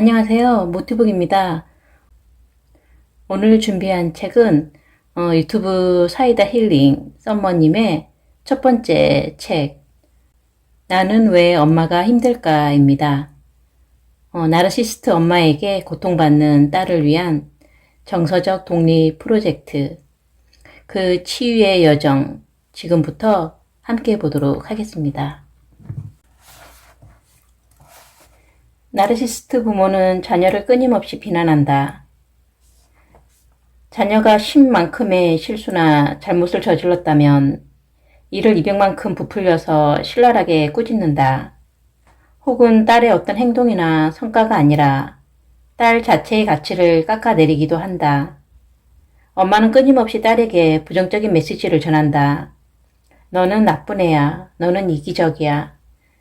안녕하세요. 모티북입니다. 오늘 준비한 책은 유튜브 사이다 힐링 썸머님의 첫 번째 책, 나는 왜 엄마가 힘들까입니다. 나르시스트 엄마에게 고통받는 딸을 위한 정서적 독립 프로젝트, 그 치유의 여정, 지금부터 함께 보도록 하겠습니다. 나르시스트 부모는 자녀를 끊임없이 비난한다. 자녀가 10만큼의 실수나 잘못을 저질렀다면 이를 200만큼 부풀려서 신랄하게 꾸짖는다. 혹은 딸의 어떤 행동이나 성과가 아니라 딸 자체의 가치를 깎아내리기도 한다. 엄마는 끊임없이 딸에게 부정적인 메시지를 전한다. 너는 나쁜 애야. 너는 이기적이야.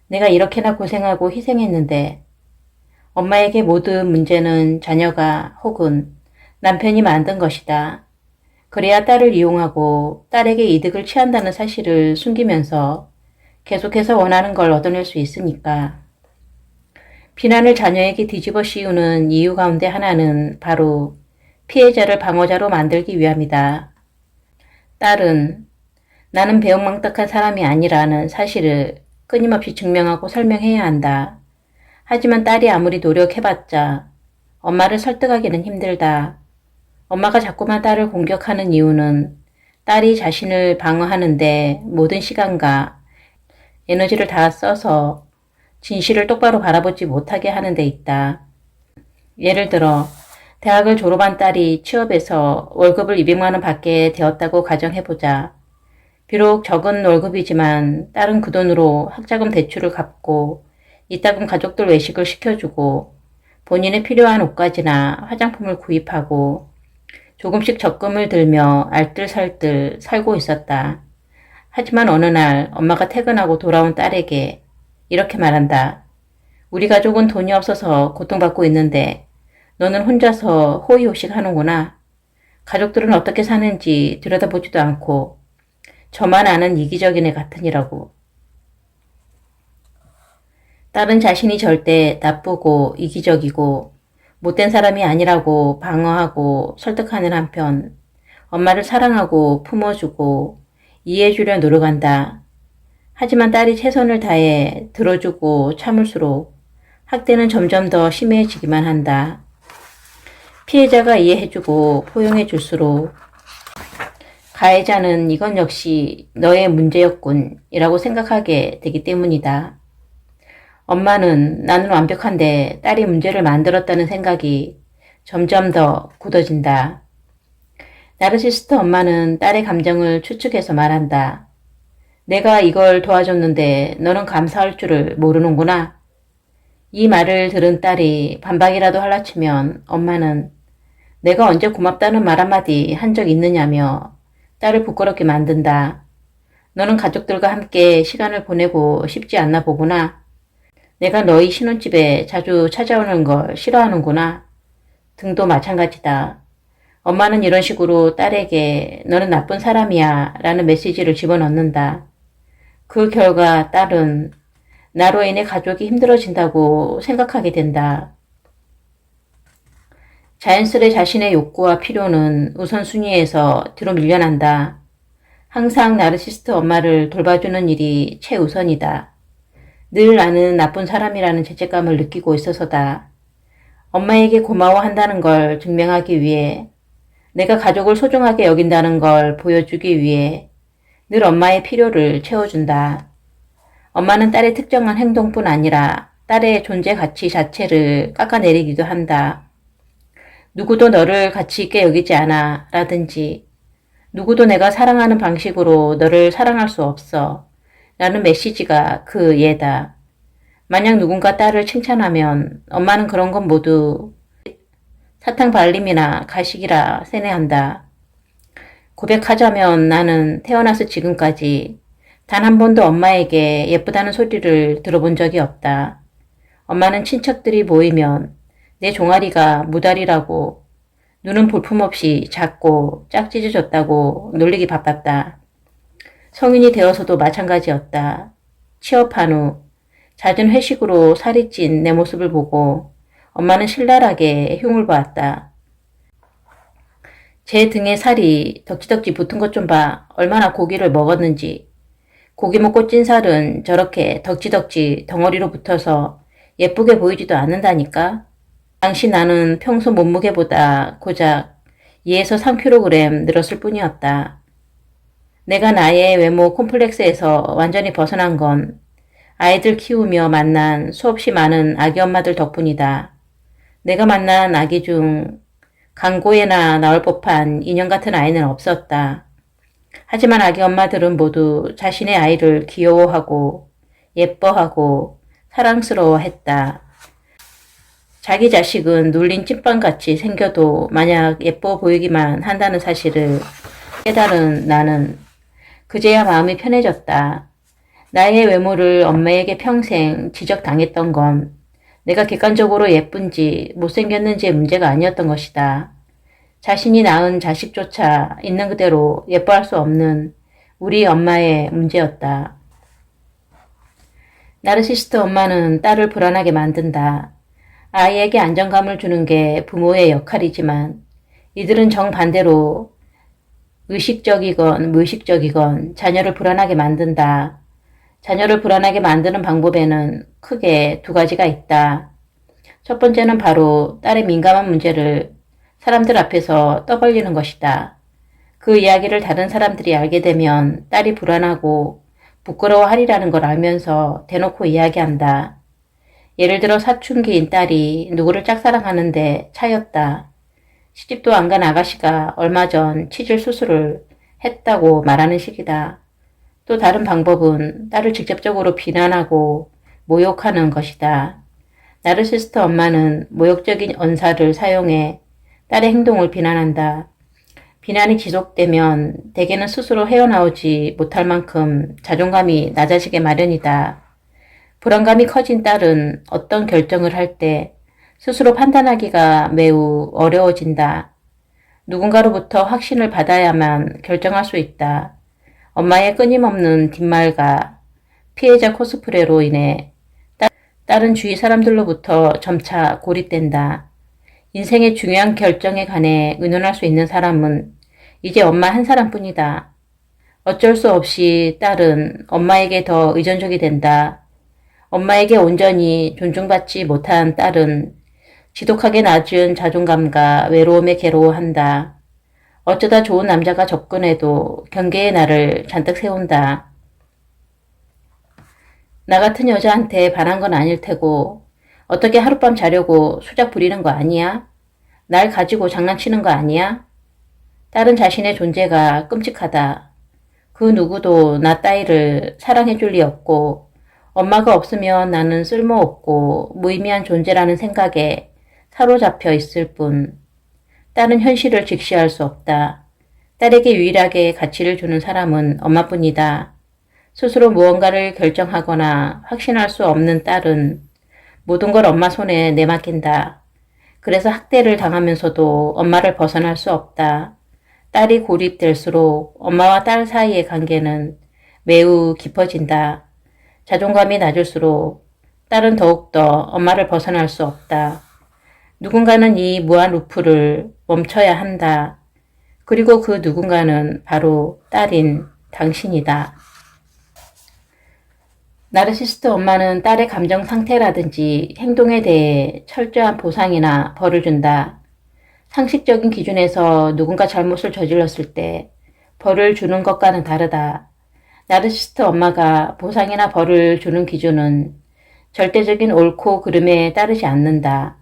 내가 이렇게나 고생하고 희생했는데. 엄마에게 모든 문제는 자녀가 혹은 남편이 만든 것이다. 그래야 딸을 이용하고 딸에게 이득을 취한다는 사실을 숨기면서 계속해서 원하는 걸 얻어낼 수 있으니까. 비난을 자녀에게 뒤집어 씌우는 이유 가운데 하나는 바로 피해자를 방어자로 만들기 위함이다. 딸은 나는 배은망덕한 사람이 아니라는 사실을 끊임없이 증명하고 설명해야 한다. 하지만 딸이 아무리 노력해봤자 엄마를 설득하기는 힘들다. 엄마가 자꾸만 딸을 공격하는 이유는 딸이 자신을 방어하는데 모든 시간과 에너지를 다 써서 진실을 똑바로 바라보지 못하게 하는 데 있다. 예를 들어 대학을 졸업한 딸이 취업해서 월급을 200만 원 받게 되었다고 가정해보자. 비록 적은 월급이지만 딸은 그 돈으로 학자금 대출을 갚고 이따금 가족들 외식을 시켜주고 본인의 필요한 옷가지나 화장품을 구입하고 조금씩 적금을 들며 알뜰살뜰 살고 있었다. 하지만 어느 날 엄마가 퇴근하고 돌아온 딸에게 이렇게 말한다. 우리 가족은 돈이 없어서 고통받고 있는데 너는 혼자서 호의호식 하는구나. 가족들은 어떻게 사는지 들여다보지도 않고 저만 아는 이기적인 애 같으니라고. 딸은 자신이 절대 나쁘고 이기적이고 못된 사람이 아니라고 방어하고 설득하는 한편 엄마를 사랑하고 품어주고 이해해주려 노력한다. 하지만 딸이 최선을 다해 들어주고 참을수록 학대는 점점 더 심해지기만 한다. 피해자가 이해해주고 포용해줄수록 가해자는 이건 역시 너의 문제였군 이라고 생각하게 되기 때문이다. 엄마는 나는 완벽한데 딸이 문제를 만들었다는 생각이 점점 더 굳어진다. 나르시스트 엄마는 딸의 감정을 추측해서 말한다. 내가 이걸 도와줬는데 너는 감사할 줄을 모르는구나. 이 말을 들은 딸이 반박이라도 할라치면 엄마는 내가 언제 고맙다는 말 한마디 한 적 있느냐며 딸을 부끄럽게 만든다. 너는 가족들과 함께 시간을 보내고 싶지 않나 보구나. 내가 너희 신혼집에 자주 찾아오는 걸 싫어하는구나. 등도 마찬가지다. 엄마는 이런 식으로 딸에게 너는 나쁜 사람이야 라는 메시지를 집어넣는다. 그 결과 딸은 나로 인해 가족이 힘들어진다고 생각하게 된다. 자연스레 자신의 욕구와 필요는 우선순위에서 뒤로 밀려난다. 항상 나르시스트 엄마를 돌봐주는 일이 최우선이다. 늘 나는 나쁜 사람이라는 죄책감을 느끼고 있어서다. 엄마에게 고마워한다는 걸 증명하기 위해, 내가 가족을 소중하게 여긴다는 걸 보여주기 위해 늘 엄마의 필요를 채워준다. 엄마는 딸의 특정한 행동뿐 아니라 딸의 존재 가치 자체를 깎아내리기도 한다. 누구도 너를 가치 있게 여기지 않아 라든지 누구도 내가 사랑하는 방식으로 너를 사랑할 수 없어 라는 메시지가 그 예다. 만약 누군가 딸을 칭찬하면 엄마는 그런 건 모두 사탕 발림이나 가식이라 세뇌한다. 고백하자면 나는 태어나서 지금까지 단 한 번도 엄마에게 예쁘다는 소리를 들어본 적이 없다. 엄마는 친척들이 모이면 내 종아리가 무다리라고 눈은 볼품없이 작고 짝찢어졌다고 놀리기 바빴다. 성인이 되어서도 마찬가지였다. 취업한 후 잦은 회식으로 살이 찐 내 모습을 보고 엄마는 신랄하게 흉을 보았다. 제 등에 살이 덕지덕지 붙은 것 좀 봐. 얼마나 고기를 먹었는지. 고기 먹고 찐 살은 저렇게 덕지덕지 덩어리로 붙어서 예쁘게 보이지도 않는다니까. 당시 나는 평소 몸무게보다 고작 2에서 3kg 늘었을 뿐이었다. 내가 나의 외모 콤플렉스에서 완전히 벗어난 건 아이들 키우며 만난 수없이 많은 아기 엄마들 덕분이다. 내가 만난 아기 중 광고에나 나올 법한 인형 같은 아이는 없었다. 하지만 아기 엄마들은 모두 자신의 아이를 귀여워하고 예뻐하고 사랑스러워했다. 자기 자식은 눌린 찐빵같이 생겨도 만약 예뻐 보이기만 한다는 사실을 깨달은 나는 그제야 마음이 편해졌다. 나의 외모를 엄마에게 평생 지적당했던 건 내가 객관적으로 예쁜지 못생겼는지의 문제가 아니었던 것이다. 자신이 낳은 자식조차 있는 그대로 예뻐할 수 없는 우리 엄마의 문제였다. 나르시스트 엄마는 딸을 불안하게 만든다. 아이에게 안정감을 주는 게 부모의 역할이지만 이들은 정반대로 의식적이건 무의식적이건 자녀를 불안하게 만든다. 자녀를 불안하게 만드는 방법에는 크게 두 가지가 있다. 첫 번째는 바로 딸의 민감한 문제를 사람들 앞에서 떠벌리는 것이다. 그 이야기를 다른 사람들이 알게 되면 딸이 불안하고 부끄러워하리라는 걸 알면서 대놓고 이야기한다. 예를 들어 사춘기인 딸이 누구를 짝사랑하는데 차였다. 시집도 안 간 아가씨가 얼마 전 치질 수술을 했다고 말하는 식이다. 또 다른 방법은 딸을 직접적으로 비난하고 모욕하는 것이다. 나르시스트 엄마는 모욕적인 언사를 사용해 딸의 행동을 비난한다. 비난이 지속되면 대개는 스스로 헤어나오지 못할 만큼 자존감이 낮아지게 마련이다. 불안감이 커진 딸은 어떤 결정을 할 때 스스로 판단하기가 매우 어려워진다. 누군가로부터 확신을 받아야만 결정할 수 있다. 엄마의 끊임없는 뒷말과 피해자 코스프레로 인해 딸은 주위 사람들로부터 점차 고립된다. 인생의 중요한 결정에 관해 의논할 수 있는 사람은 이제 엄마 한 사람뿐이다. 어쩔 수 없이 딸은 엄마에게 더 의존적이 된다. 엄마에게 온전히 존중받지 못한 딸은 지독하게 낮은 자존감과 외로움에 괴로워한다. 어쩌다 좋은 남자가 접근해도 경계의 날을 잔뜩 세운다. 나 같은 여자한테 반한 건 아닐 테고 어떻게 하룻밤 자려고 수작 부리는 거 아니야? 날 가지고 장난치는 거 아니야? 딸은 자신의 존재가 끔찍하다. 그 누구도 나 따위를 사랑해줄 리 없고 엄마가 없으면 나는 쓸모없고 무의미한 존재라는 생각에 사로잡혀 있을 뿐. 딸은 현실을 직시할 수 없다. 딸에게 유일하게 가치를 주는 사람은 엄마뿐이다. 스스로 무언가를 결정하거나 확신할 수 없는 딸은 모든 걸 엄마 손에 내맡긴다. 그래서 학대를 당하면서도 엄마를 벗어날 수 없다. 딸이 고립될수록 엄마와 딸 사이의 관계는 매우 깊어진다. 자존감이 낮을수록 딸은 더욱더 엄마를 벗어날 수 없다. 누군가는 이 무한 루프를 멈춰야 한다. 그리고 그 누군가는 바로 딸인 당신이다. 나르시스트 엄마는 딸의 감정 상태라든지 행동에 대해 철저한 보상이나 벌을 준다. 상식적인 기준에서 누군가 잘못을 저질렀을 때 벌을 주는 것과는 다르다. 나르시스트 엄마가 보상이나 벌을 주는 기준은 절대적인 옳고 그름에 따르지 않는다.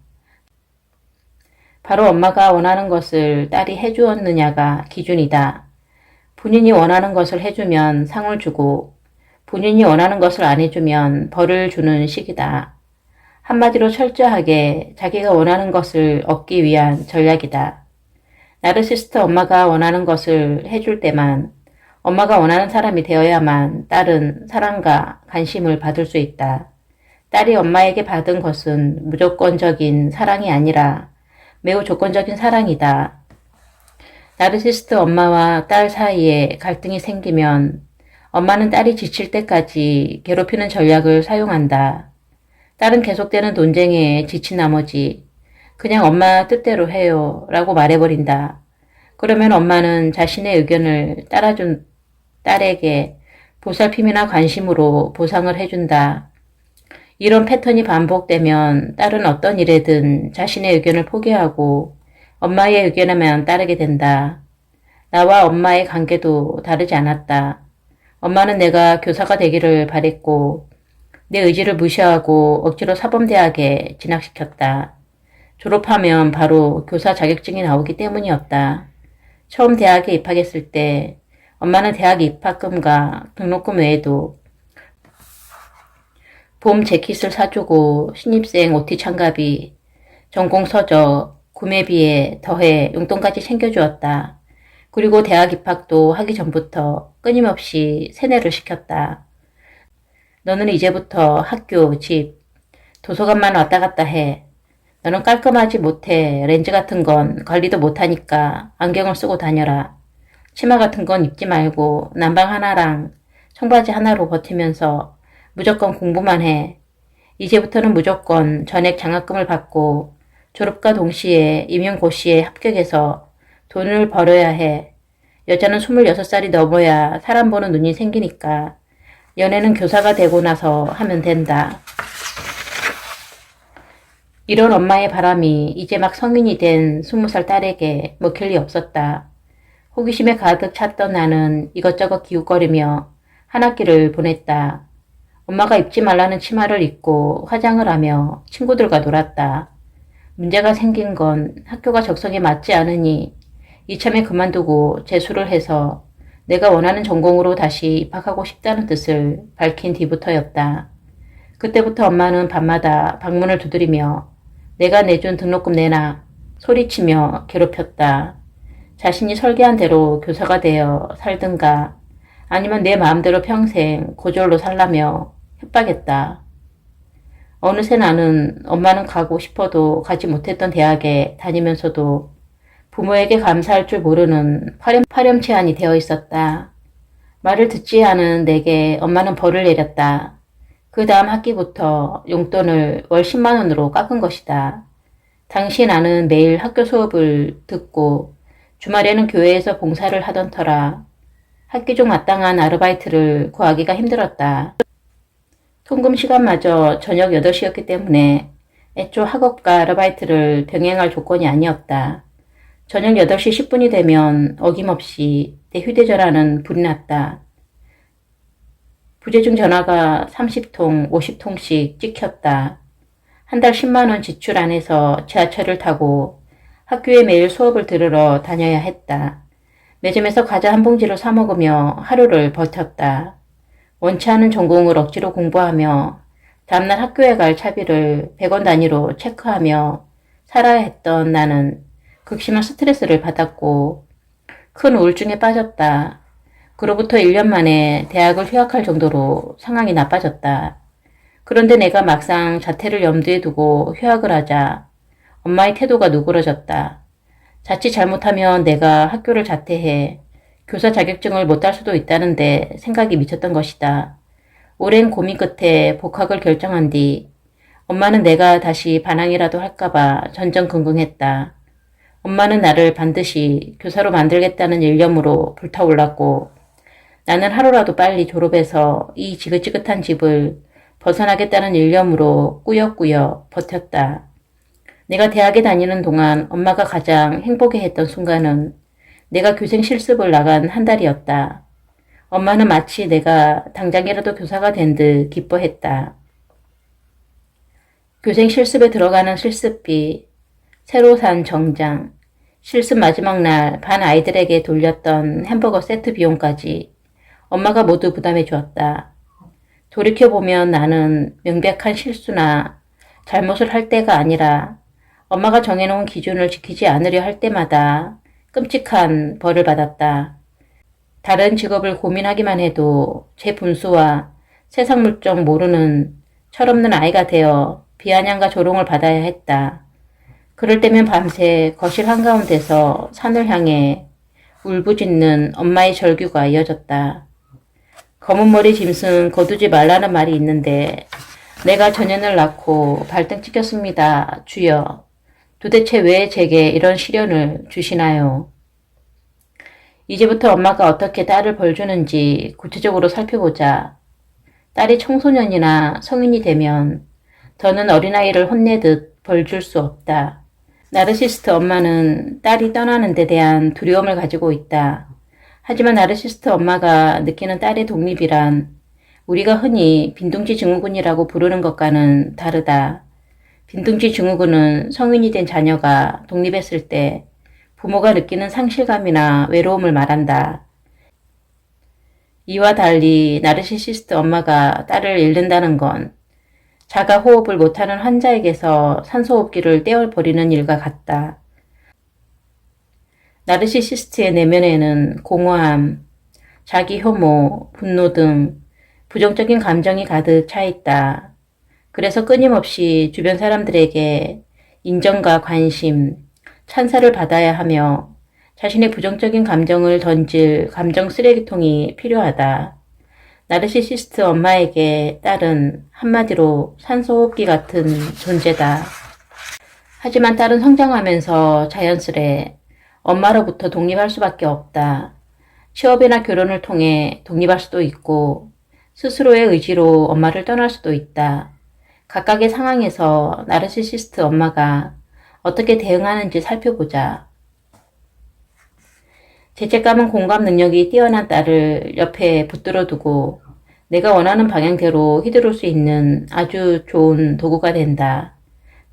바로 엄마가 원하는 것을 딸이 해주었느냐가 기준이다. 본인이 원하는 것을 해주면 상을 주고 본인이 원하는 것을 안 해주면 벌을 주는 식이다. 한마디로 철저하게 자기가 원하는 것을 얻기 위한 전략이다. 나르시스트 엄마가 원하는 것을 해줄 때만 엄마가 원하는 사람이 되어야만 딸은 사랑과 관심을 받을 수 있다. 딸이 엄마에게 받은 것은 무조건적인 사랑이 아니라 매우 조건적인 사랑이다. 나르시스트 엄마와 딸 사이에 갈등이 생기면 엄마는 딸이 지칠 때까지 괴롭히는 전략을 사용한다. 딸은 계속되는 논쟁에 지친 나머지 그냥 엄마 뜻대로 해요 라고 말해버린다. 그러면 엄마는 자신의 의견을 따라준 딸에게 보살핌이나 관심으로 보상을 해준다. 이런 패턴이 반복되면 딸은 어떤 일에든 자신의 의견을 포기하고 엄마의 의견에만 따르게 된다. 나와 엄마의 관계도 다르지 않았다. 엄마는 내가 교사가 되기를 바랬고 내 의지를 무시하고 억지로 사범대학에 진학시켰다. 졸업하면 바로 교사 자격증이 나오기 때문이었다. 처음 대학에 입학했을 때 엄마는 대학 입학금과 등록금 외에도 봄 재킷을 사주고 신입생 OT 참가비, 전공 서적, 구매비에 더해 용돈까지 챙겨주었다. 그리고 대학 입학도 하기 전부터 끊임없이 세뇌를 시켰다. 너는 이제부터 학교, 집, 도서관만 왔다 갔다 해. 너는 깔끔하지 못해. 렌즈 같은 건 관리도 못하니까 안경을 쓰고 다녀라. 치마 같은 건 입지 말고 난방 하나랑 청바지 하나로 버티면서 무조건 공부만 해. 이제부터는 무조건 전액 장학금을 받고 졸업과 동시에 임용고시에 합격해서 돈을 벌어야 해. 여자는 26살이 넘어야 사람 보는 눈이 생기니까 연애는 교사가 되고 나서 하면 된다. 이런 엄마의 바람이 이제 막 성인이 된 20살 딸에게 먹힐 리 없었다. 호기심에 가득 찼던 나는 이것저것 기웃거리며 한 학기를 보냈다. 엄마가 입지 말라는 치마를 입고 화장을 하며 친구들과 놀았다. 문제가 생긴 건 학교가 적성에 맞지 않으니 이참에 그만두고 재수를 해서 내가 원하는 전공으로 다시 입학하고 싶다는 뜻을 밝힌 뒤부터였다. 그때부터 엄마는 밤마다 방문을 두드리며 내가 내준 등록금 내놔 소리치며 괴롭혔다. 자신이 설계한 대로 교사가 되어 살든가 아니면 내 마음대로 평생 고졸로 살라며 협박했다. 어느새 나는 엄마는 가고 싶어도 가지 못했던 대학에 다니면서도 부모에게 감사할 줄 모르는 파렴치한이 되어 있었다. 말을 듣지 않은 내게 엄마는 벌을 내렸다. 그 다음 학기부터 용돈을 월 10만 원으로 깎은 것이다. 당시 나는 매일 학교 수업을 듣고 주말에는 교회에서 봉사를 하던 터라 학기 중 마땅한 아르바이트를 구하기가 힘들었다. 통금 시간마저 저녁 8시였기 때문에 애초 학업과 아르바이트를 병행할 조건이 아니었다. 저녁 8시 10분이 되면 어김없이 내 휴대전화는 불이 났다. 부재중 전화가 30통, 50통씩 찍혔다. 한 달 10만 원 지출 안 해서 지하철을 타고 학교에 매일 수업을 들으러 다녀야 했다. 매점에서 과자 한 봉지를 사 먹으며 하루를 버텼다. 원치 않은 전공을 억지로 공부하며 다음날 학교에 갈 차비를 100원 단위로 체크하며 살아야 했던 나는 극심한 스트레스를 받았고 큰 우울증에 빠졌다. 그로부터 1년 만에 대학을 휴학할 정도로 상황이 나빠졌다. 그런데 내가 막상 자퇴를 염두에 두고 휴학을 하자 엄마의 태도가 누그러졌다. 자칫 잘못하면 내가 학교를 자퇴해 교사 자격증을 못 딸 수도 있다는데 생각이 미쳤던 것이다. 오랜 고민 끝에 복학을 결정한 뒤 엄마는 내가 다시 반항이라도 할까봐 전전긍긍했다. 엄마는 나를 반드시 교사로 만들겠다는 일념으로 불타올랐고 나는 하루라도 빨리 졸업해서 이 지긋지긋한 집을 벗어나겠다는 일념으로 꾸역꾸역 버텼다. 내가 대학에 다니는 동안 엄마가 가장 행복해했던 순간은 내가 교생 실습을 나간 한 달이었다. 엄마는 마치 내가 당장이라도 교사가 된 듯 기뻐했다. 교생 실습에 들어가는 실습비, 새로 산 정장, 실습 마지막 날 반 아이들에게 돌렸던 햄버거 세트 비용까지 엄마가 모두 부담해 주었다. 돌이켜보면 나는 명백한 실수나 잘못을 할 때가 아니라 엄마가 정해놓은 기준을 지키지 않으려 할 때마다 끔찍한 벌을 받았다. 다른 직업을 고민하기만 해도 제 분수와 세상 물정 모르는 철없는 아이가 되어 비아냥과 조롱을 받아야 했다. 그럴 때면 밤새 거실 한가운데서 산을 향해 울부짖는 엄마의 절규가 이어졌다. 검은 머리 짐승 거두지 말라는 말이 있는데 내가 전현을 낳고 발등 찍혔습니다. 주여. 도대체 왜 제게 이런 시련을 주시나요? 이제부터 엄마가 어떻게 딸을 벌주는지 구체적으로 살펴보자. 딸이 청소년이나 성인이 되면 더는 어린아이를 혼내듯 벌줄 수 없다. 나르시스트 엄마는 딸이 떠나는 데 대한 두려움을 가지고 있다. 하지만 나르시스트 엄마가 느끼는 딸의 독립이란 우리가 흔히 빈둥지 증후군이라고 부르는 것과는 다르다. 빈둥지 증후군은 성인이 된 자녀가 독립했을 때 부모가 느끼는 상실감이나 외로움을 말한다. 이와 달리 나르시시스트 엄마가 딸을 잃는다는 건 자가 호흡을 못하는 환자에게서 산소호흡기를 떼어버리는 일과 같다. 나르시시스트의 내면에는 공허함, 자기 혐오, 분노 등 부정적인 감정이 가득 차 있다. 그래서 끊임없이 주변 사람들에게 인정과 관심, 찬사를 받아야 하며 자신의 부정적인 감정을 던질 감정 쓰레기통이 필요하다. 나르시시스트 엄마에게 딸은 한마디로 산소호흡기 같은 존재다. 하지만 딸은 성장하면서 자연스레 엄마로부터 독립할 수밖에 없다. 취업이나 결혼을 통해 독립할 수도 있고 스스로의 의지로 엄마를 떠날 수도 있다. 각각의 상황에서 나르시시스트 엄마가 어떻게 대응하는지 살펴보자. 죄책감은 공감 능력이 뛰어난 딸을 옆에 붙들어 두고 내가 원하는 방향대로 휘두를 수 있는 아주 좋은 도구가 된다.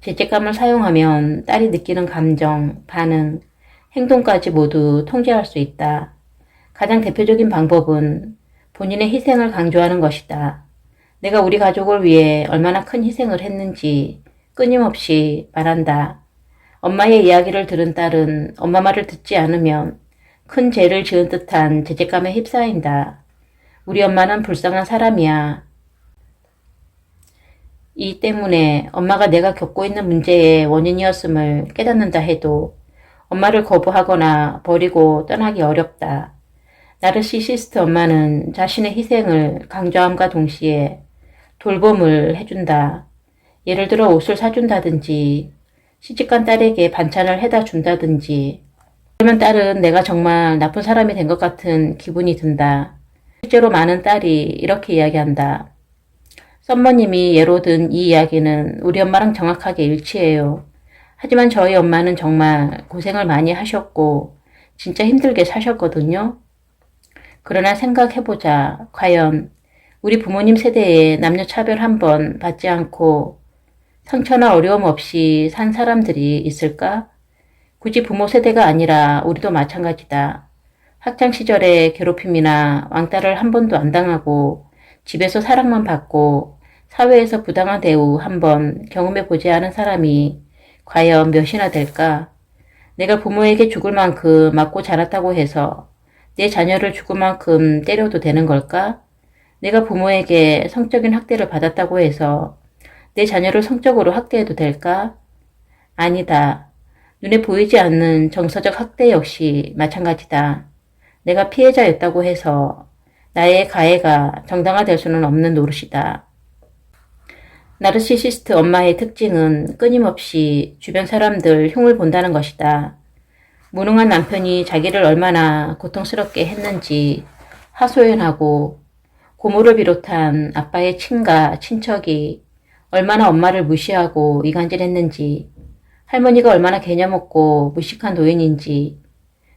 죄책감을 사용하면 딸이 느끼는 감정, 반응, 행동까지 모두 통제할 수 있다. 가장 대표적인 방법은 본인의 희생을 강조하는 것이다. 내가 우리 가족을 위해 얼마나 큰 희생을 했는지 끊임없이 말한다. 엄마의 이야기를 들은 딸은 엄마 말을 듣지 않으면 큰 죄를 지은 듯한 죄책감에 휩싸인다. 우리 엄마는 불쌍한 사람이야. 이 때문에 엄마가 내가 겪고 있는 문제의 원인이었음을 깨닫는다 해도 엄마를 거부하거나 버리고 떠나기 어렵다. 나르시시스트 엄마는 자신의 희생을 강조함과 동시에 돌봄을 해준다. 예를 들어 옷을 사준다든지 시집간 딸에게 반찬을 해다 준다든지. 그러면 딸은 내가 정말 나쁜 사람이 된 것 같은 기분이 든다. 실제로 많은 딸이 이렇게 이야기한다. 썸머님이 예로 든 이 이야기는 우리 엄마랑 정확하게 일치해요. 하지만 저희 엄마는 정말 고생을 많이 하셨고 진짜 힘들게 사셨거든요. 그러나 생각해보자. 과연 우리 부모님 세대에 남녀 차별 한 번 받지 않고 상처나 어려움 없이 산 사람들이 있을까? 굳이 부모 세대가 아니라 우리도 마찬가지다. 학창시절에 괴롭힘이나 왕따를 한 번도 안 당하고 집에서 사랑만 받고 사회에서 부당한 대우 한 번 경험해보지 않은 사람이 과연 몇이나 될까? 내가 부모에게 죽을 만큼 맞고 자랐다고 해서 내 자녀를 죽을 만큼 때려도 되는 걸까? 내가 부모에게 성적인 학대를 받았다고 해서 내 자녀를 성적으로 학대해도 될까? 아니다. 눈에 보이지 않는 정서적 학대 역시 마찬가지다. 내가 피해자였다고 해서 나의 가해가 정당화될 수는 없는 노릇이다. 나르시시스트 엄마의 특징은 끊임없이 주변 사람들 흉을 본다는 것이다. 무능한 남편이 자기를 얼마나 고통스럽게 했는지 하소연하고 고모를 비롯한 아빠의 친가, 친척이 얼마나 엄마를 무시하고 이간질했는지, 할머니가 얼마나 개념 없고 무식한 노인인지,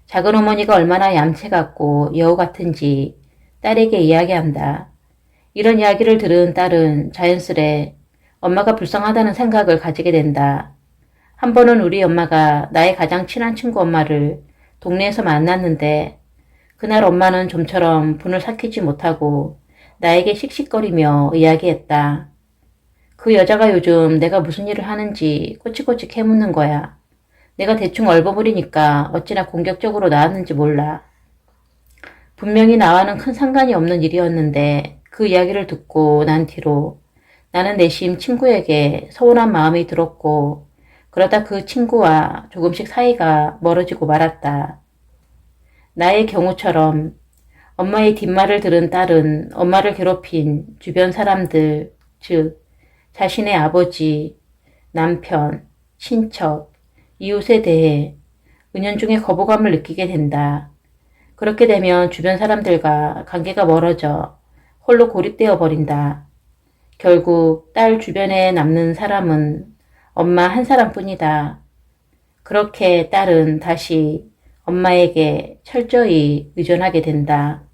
작은 어머니가 얼마나 얌체 같고 여우 같은지 딸에게 이야기한다. 이런 이야기를 들은 딸은 자연스레 엄마가 불쌍하다는 생각을 가지게 된다. 한 번은 우리 엄마가 나의 가장 친한 친구 엄마를 동네에서 만났는데 그날 엄마는 좀처럼 분을 삭히지 못하고 나에게 씩씩거리며 이야기했다. 그 여자가 요즘 내가 무슨 일을 하는지 꼬치꼬치 캐묻는 거야. 내가 대충 얼버무리니까 어찌나 공격적으로 나왔는지 몰라. 분명히 나와는 큰 상관이 없는 일이었는데 그 이야기를 듣고 난 뒤로 나는 내심 친구에게 서운한 마음이 들었고 그러다 그 친구와 조금씩 사이가 멀어지고 말았다. 나의 경우처럼 엄마의 뒷말을 들은 딸은 엄마를 괴롭힌 주변 사람들, 즉 자신의 아버지, 남편, 친척, 이웃에 대해 은연중에 거부감을 느끼게 된다. 그렇게 되면 주변 사람들과 관계가 멀어져 홀로 고립되어 버린다. 결국 딸 주변에 남는 사람은 엄마 한 사람뿐이다. 그렇게 딸은 다시 엄마에게 철저히 의존하게 된다.